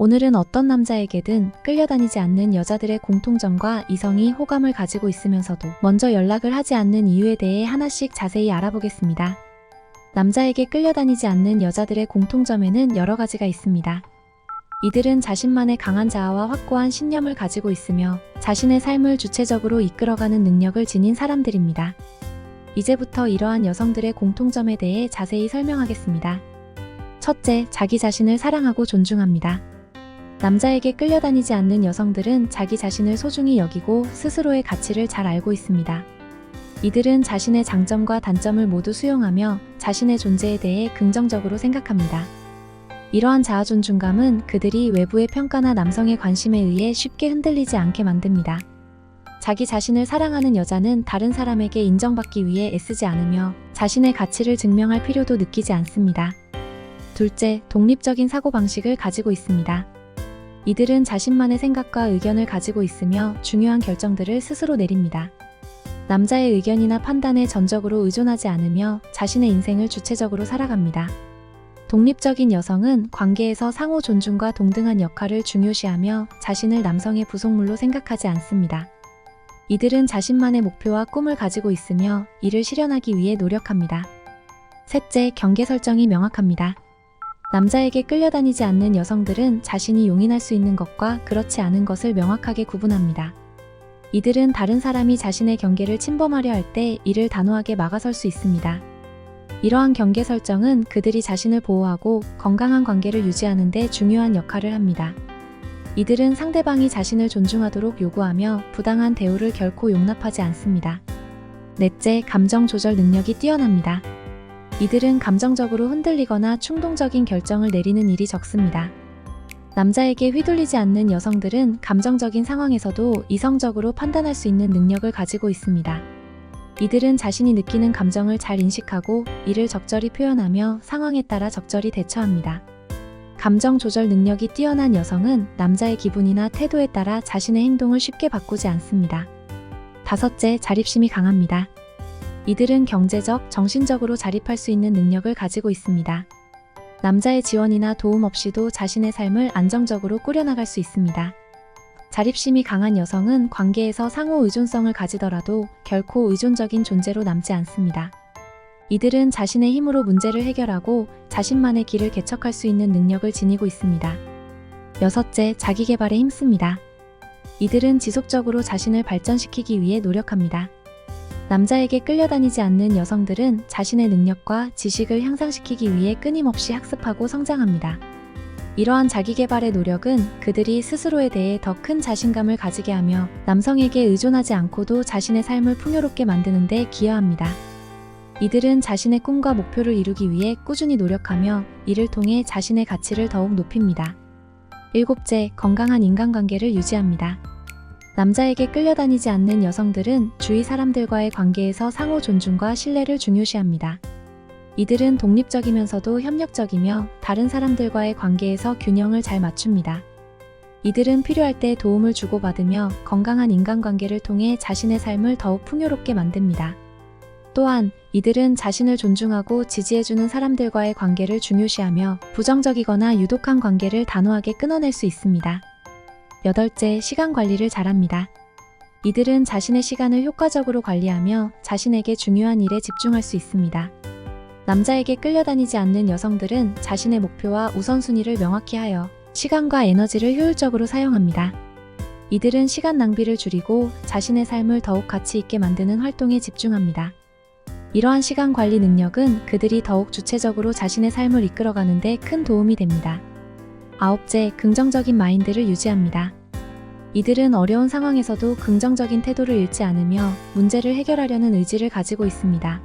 오늘은 어떤 남자에게든 끌려다니지 않는 여자들의 공통점과 이성이 호감을 가지고 있으면서도 먼저 연락을 하지 않는 이유에 대해 하나씩 자세히 알아보겠습니다. 남자에게 끌려다니지 않는 여자들의 공통점에는 여러 가지가 있습니다. 이들은 자신만의 강한 자아와 확고한 신념을 가지고 있으며 자신의 삶을 주체적으로 이끌어가는 능력을 지닌 사람들입니다. 이제부터 이러한 여성들의 공통점에 대해 자세히 설명하겠습니다. 첫째, 자기 자신을 사랑하고 존중합니다. 남자에게 끌려다니지 않는 여성들은 자기 자신을 소중히 여기고 스스로의 가치를 잘 알고 있습니다. 이들은 자신의 장점과 단점을 모두 수용하며 자신의 존재에 대해 긍정적으로 생각합니다. 이러한 자아 존중감은 그들이 외부의 평가나 남성의 관심에 의해 쉽게 흔들리지 않게 만듭니다. 자기 자신을 사랑하는 여자는 다른 사람에게 인정받기 위해 애쓰지 않으며 자신의 가치를 증명할 필요도 느끼지 않습니다. 둘째, 독립적인 사고방식을 가지고 있습니다. 이들은 자신만의 생각과 의견을 가지고 있으며 중요한 결정들을 스스로 내립니다. 남자의 의견이나 판단에 전적으로 의존하지 않으며 자신의 인생을 주체적으로 살아갑니다. 독립적인 여성은 관계에서 상호 존중과 동등한 역할을 중요시하며 자신을 남성의 부속물로 생각하지 않습니다. 이들은 자신만의 목표와 꿈을 가지고 있으며 이를 실현하기 위해 노력합니다. 셋째, 경계 설정이 명확합니다. 남자에게 끌려다니지 않는 여성들은 자신이 용인할 수 있는 것과 그렇지 않은 것을 명확하게 구분합니다. 이들은 다른 사람이 자신의 경계를 침범하려 할 때 이를 단호하게 막아설 수 있습니다. 이러한 경계 설정은 그들이 자신을 보호하고 건강한 관계를 유지하는 데 중요한 역할을 합니다. 이들은 상대방이 자신을 존중하도록 요구하며 부당한 대우를 결코 용납하지 않습니다. 넷째, 감정 조절 능력이 뛰어납니다. 이들은 감정적으로 흔들리거나 충동적인 결정을 내리는 일이 적습니다. 남자에게 휘둘리지 않는 여성들은 감정적인 상황에서도 이성적으로 판단할 수 있는 능력을 가지고 있습니다. 이들은 자신이 느끼는 감정을 잘 인식하고 이를 적절히 표현하며 상황에 따라 적절히 대처합니다. 감정 조절 능력이 뛰어난 여성은 남자의 기분이나 태도에 따라 자신의 행동을 쉽게 바꾸지 않습니다. 다섯째, 자립심이 강합니다. 이들은 경제적, 정신적으로 자립할 수 있는 능력을 가지고 있습니다. 남자의 지원이나 도움 없이도 자신의 삶을 안정적으로 꾸려나갈 수 있습니다. 자립심이 강한 여성은 관계에서 상호 의존성을 가지더라도 결코 의존적인 존재로 남지 않습니다. 이들은 자신의 힘으로 문제를 해결하고 자신만의 길을 개척할 수 있는 능력을 지니고 있습니다. 여섯째, 자기계발에 힘씁니다. 이들은 지속적으로 자신을 발전시키기 위해 노력합니다. 남자에게 끌려다니지 않는 여성들은 자신의 능력과 지식을 향상시키기 위해 끊임없이 학습하고 성장합니다. 이러한 자기계발의 노력은 그들이 스스로에 대해 더 큰 자신감을 가지게 하며 남성에게 의존하지 않고도 자신의 삶을 풍요롭게 만드는 데 기여합니다. 이들은 자신의 꿈과 목표를 이루기 위해 꾸준히 노력하며 이를 통해 자신의 가치를 더욱 높입니다. 일곱째, 건강한 인간관계를 유지합니다. 남자에게 끌려다니지 않는 여성들은 주위 사람들과의 관계에서 상호 존중과 신뢰를 중요시합니다. 이들은 독립적이면서도 협력적이며 다른 사람들과의 관계에서 균형을 잘 맞춥니다. 이들은 필요할 때 도움을 주고받으며 건강한 인간관계를 통해 자신의 삶을 더욱 풍요롭게 만듭니다. 또한 이들은 자신을 존중하고 지지해주는 사람들과의 관계를 중요시하며 부정적이거나 유독한 관계를 단호하게 끊어낼 수 있습니다. 여덟째, 시간 관리를 잘합니다. 이들은 자신의 시간을 효과적으로 관리하며 자신에게 중요한 일에 집중할 수 있습니다. 남자에게 끌려다니지 않는 여성들은 자신의 목표와 우선순위를 명확히 하여 시간과 에너지를 효율적으로 사용합니다. 이들은 시간 낭비를 줄이고 자신의 삶을 더욱 가치 있게 만드는 활동에 집중합니다. 이러한 시간 관리 능력은 그들이 더욱 주체적으로 자신의 삶을 이끌어가는 데 큰 도움이 됩니다. 아홉째, 긍정적인 마인드를 유지합니다. 이들은 어려운 상황에서도 긍정적인 태도를 잃지 않으며 문제를 해결하려는 의지를 가지고 있습니다.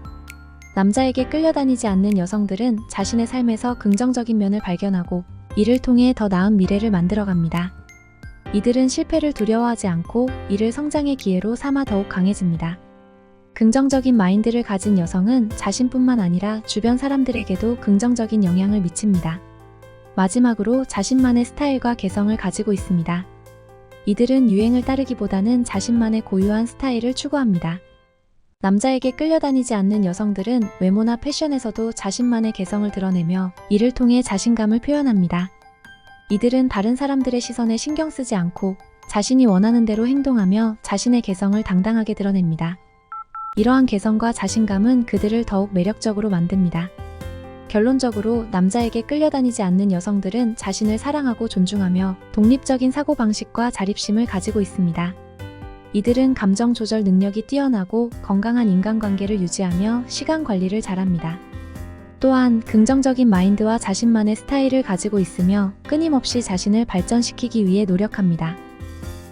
남자에게 끌려다니지 않는 여성들은 자신의 삶에서 긍정적인 면을 발견하고 이를 통해 더 나은 미래를 만들어갑니다. 이들은 실패를 두려워하지 않고 이를 성장의 기회로 삼아 더욱 강해집니다. 긍정적인 마인드를 가진 여성은 자신뿐만 아니라 주변 사람들에게도 긍정적인 영향을 미칩니다. 마지막으로 자신만의 스타일과 개성을 가지고 있습니다. 이들은 유행을 따르기보다는 자신만의 고유한 스타일을 추구합니다. 남자에게 끌려다니지 않는 여성들은 외모나 패션에서도 자신만의 개성을 드러내며 이를 통해 자신감을 표현합니다. 이들은 다른 사람들의 시선에 신경 쓰지 않고 자신이 원하는 대로 행동하며 자신의 개성을 당당하게 드러냅니다. 이러한 개성과 자신감은 그들을 더욱 매력적으로 만듭니다. 결론적으로 남자에게 끌려다니지 않는 여성들은 자신을 사랑하고 존중하며 독립적인 사고방식과 자립심을 가지고 있습니다. 이들은 감정 조절 능력이 뛰어나고 건강한 인간관계를 유지하며 시간 관리를 잘합니다. 또한 긍정적인 마인드와 자신만의 스타일을 가지고 있으며 끊임없이 자신을 발전시키기 위해 노력합니다.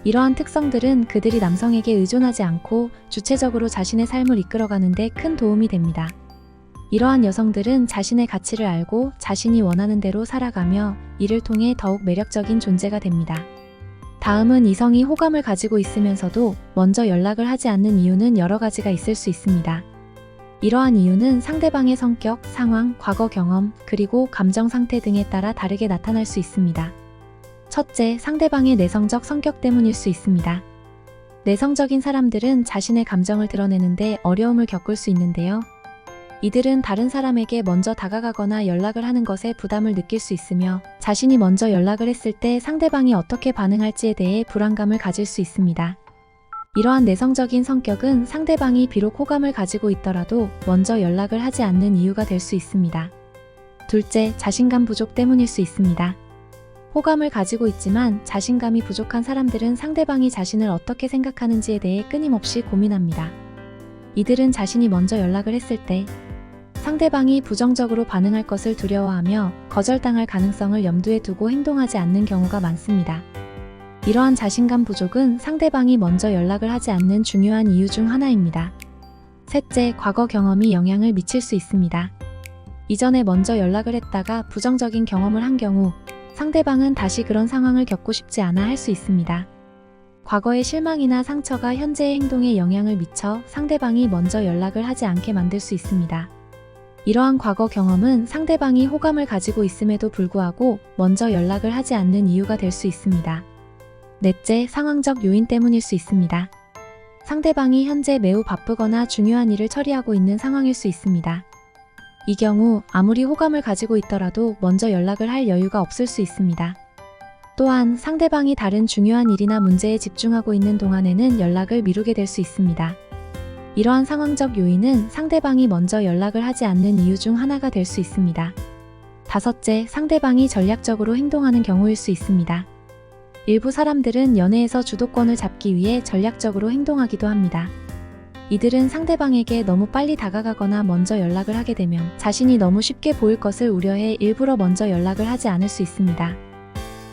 이러한 특성들은 그들이 남성에게 의존하지 않고 주체적으로 자신의 삶을 이끌어가는 데 큰 도움이 됩니다. 이러한 여성들은 자신의 가치를 알고 자신이 원하는 대로 살아가며 이를 통해 더욱 매력적인 존재가 됩니다. 다음은 이성이 호감을 가지고 있으면서도 먼저 연락을 하지 않는 이유는 여러 가지가 있을 수 있습니다. 이러한 이유는 상대방의 성격, 상황, 과거 경험, 그리고 감정 상태 등에 따라 다르게 나타날 수 있습니다. 첫째, 상대방의 내성적 성격 때문일 수 있습니다. 내성적인 사람들은 자신의 감정을 드러내는데 어려움을 겪을 수 있는데요. 이들은 다른 사람에게 먼저 다가가거나 연락을 하는 것에 부담을 느낄 수 있으며 자신이 먼저 연락을 했을 때 상대방이 어떻게 반응할지에 대해 불안감을 가질 수 있습니다. 이러한 내성적인 성격은 상대방이 비록 호감을 가지고 있더라도 먼저 연락을 하지 않는 이유가 될 수 있습니다. 둘째, 자신감 부족 때문일 수 있습니다. 호감을 가지고 있지만 자신감이 부족한 사람들은 상대방이 자신을 어떻게 생각하는지에 대해 끊임없이 고민합니다. 이들은 자신이 먼저 연락을 했을 때 상대방이 부정적으로 반응할 것을 두려워하며 거절당할 가능성을 염두에 두고 행동하지 않는 경우가 많습니다. 이러한 자신감 부족은 상대방이 먼저 연락을 하지 않는 중요한 이유 중 하나입니다. 셋째, 과거 경험이 영향을 미칠 수 있습니다. 이전에 먼저 연락을 했다가 부정적인 경험을 한 경우 상대방은 다시 그런 상황을 겪고 싶지 않아 할 수 있습니다. 과거의 실망이나 상처가 현재의 행동에 영향을 미쳐 상대방이 먼저 연락을 하지 않게 만들 수 있습니다. 이러한 과거 경험은 상대방이 호감을 가지고 있음에도 불구하고 먼저 연락을 하지 않는 이유가 될 수 있습니다. 넷째, 상황적 요인 때문일 수 있습니다. 상대방이 현재 매우 바쁘거나 중요한 일을 처리하고 있는 상황일 수 있습니다. 이 경우 아무리 호감을 가지고 있더라도 먼저 연락을 할 여유가 없을 수 있습니다. 또한 상대방이 다른 중요한 일이나 문제에 집중하고 있는 동안에는 연락을 미루게 될 수 있습니다. 이러한 상황적 요인은 상대방이 먼저 연락을 하지 않는 이유 중 하나가 될 수 있습니다. 다섯째, 상대방이 전략적으로 행동하는 경우일 수 있습니다. 일부 사람들은 연애에서 주도권을 잡기 위해 전략적으로 행동하기도 합니다. 이들은 상대방에게 너무 빨리 다가가거나 먼저 연락을 하게 되면 자신이 너무 쉽게 보일 것을 우려해 일부러 먼저 연락을 하지 않을 수 있습니다.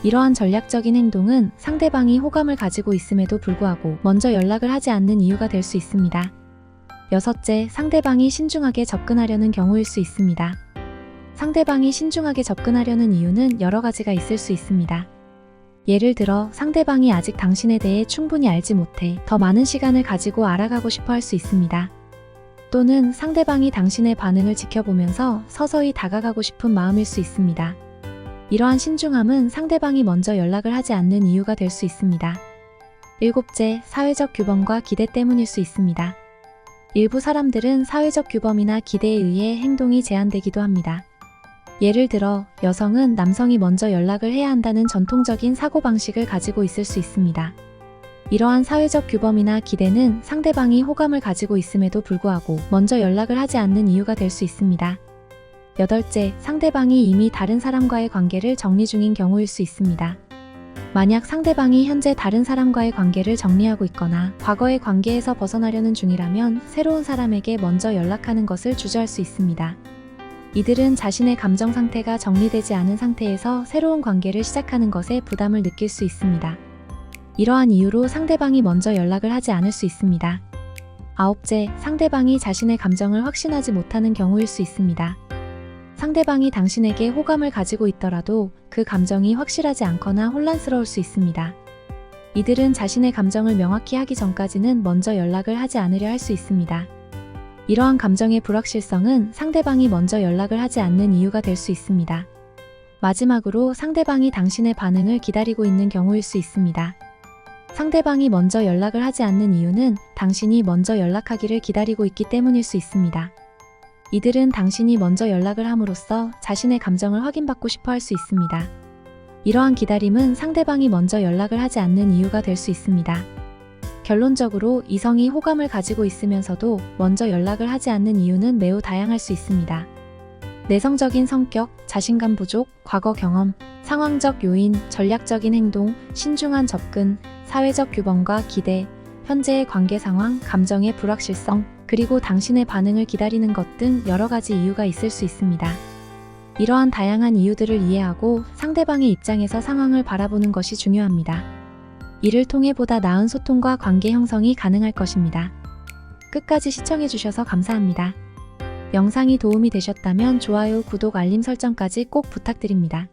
이러한 전략적인 행동은 상대방이 호감을 가지고 있음에도 불구하고 먼저 연락을 하지 않는 이유가 될 수 있습니다. 여섯째, 상대방이 신중하게 접근하려는 경우일 수 있습니다. 상대방이 신중하게 접근하려는 이유는 여러 가지가 있을 수 있습니다. 예를 들어 상대방이 아직 당신에 대해 충분히 알지 못해 더 많은 시간을 가지고 알아가고 싶어 할 수 있습니다. 또는 상대방이 당신의 반응을 지켜보면서 서서히 다가가고 싶은 마음일 수 있습니다. 이러한 신중함은 상대방이 먼저 연락을 하지 않는 이유가 될 수 있습니다. 일곱째, 사회적 규범과 기대 때문일 수 있습니다. 일부 사람들은 사회적 규범이나 기대에 의해 행동이 제한되기도 합니다. 예를 들어 여성은 남성이 먼저 연락을 해야 한다는 전통적인 사고방식을 가지고 있을 수 있습니다. 이러한 사회적 규범이나 기대는 상대방이 호감을 가지고 있음에도 불구하고 먼저 연락을 하지 않는 이유가 될 수 있습니다. 여덟째, 상대방이 이미 다른 사람과의 관계를 정리 중인 경우일 수 있습니다. 만약 상대방이 현재 다른 사람과의 관계를 정리하고 있거나 과거의 관계에서 벗어나려는 중이라면 새로운 사람에게 먼저 연락하는 것을 주저할 수 있습니다. 이들은 자신의 감정 상태가 정리되지 않은 상태에서 새로운 관계를 시작하는 것에 부담을 느낄 수 있습니다. 이러한 이유로 상대방이 먼저 연락을 하지 않을 수 있습니다. 아홉째, 상대방이 자신의 감정을 확신하지 못하는 경우일 수 있습니다. 상대방이 당신에게 호감을 가지고 있더라도 그 감정이 확실하지 않거나 혼란스러울 수 있습니다. 이들은 자신의 감정을 명확히 하기 전까지는 먼저 연락을 하지 않으려 할 수 있습니다. 이러한 감정의 불확실성은 상대방이 먼저 연락을 하지 않는 이유가 될 수 있습니다. 마지막으로 상대방이 당신의 반응을 기다리고 있는 경우일 수 있습니다. 상대방이 먼저 연락을 하지 않는 이유는 당신이 먼저 연락하기를 기다리고 있기 때문일 수 있습니다. 이들은 당신이 먼저 연락을 함으로써 자신의 감정을 확인받고 싶어 할 수 있습니다. 이러한 기다림은 상대방이 먼저 연락을 하지 않는 이유가 될 수 있습니다. 결론적으로 이성이 호감을 가지고 있으면서도 먼저 연락을 하지 않는 이유는 매우 다양할 수 있습니다. 내성적인 성격, 자신감 부족, 과거 경험, 상황적 요인, 전략적인 행동, 신중한 접근, 사회적 규범과 기대, 현재의 관계 상황, 감정의 불확실성, 그리고 당신의 반응을 기다리는 것 등 여러 가지 이유가 있을 수 있습니다. 이러한 다양한 이유들을 이해하고 상대방의 입장에서 상황을 바라보는 것이 중요합니다. 이를 통해 보다 나은 소통과 관계 형성이 가능할 것입니다. 끝까지 시청해주셔서 감사합니다. 영상이 도움이 되셨다면 좋아요, 구독, 알림 설정까지 꼭 부탁드립니다.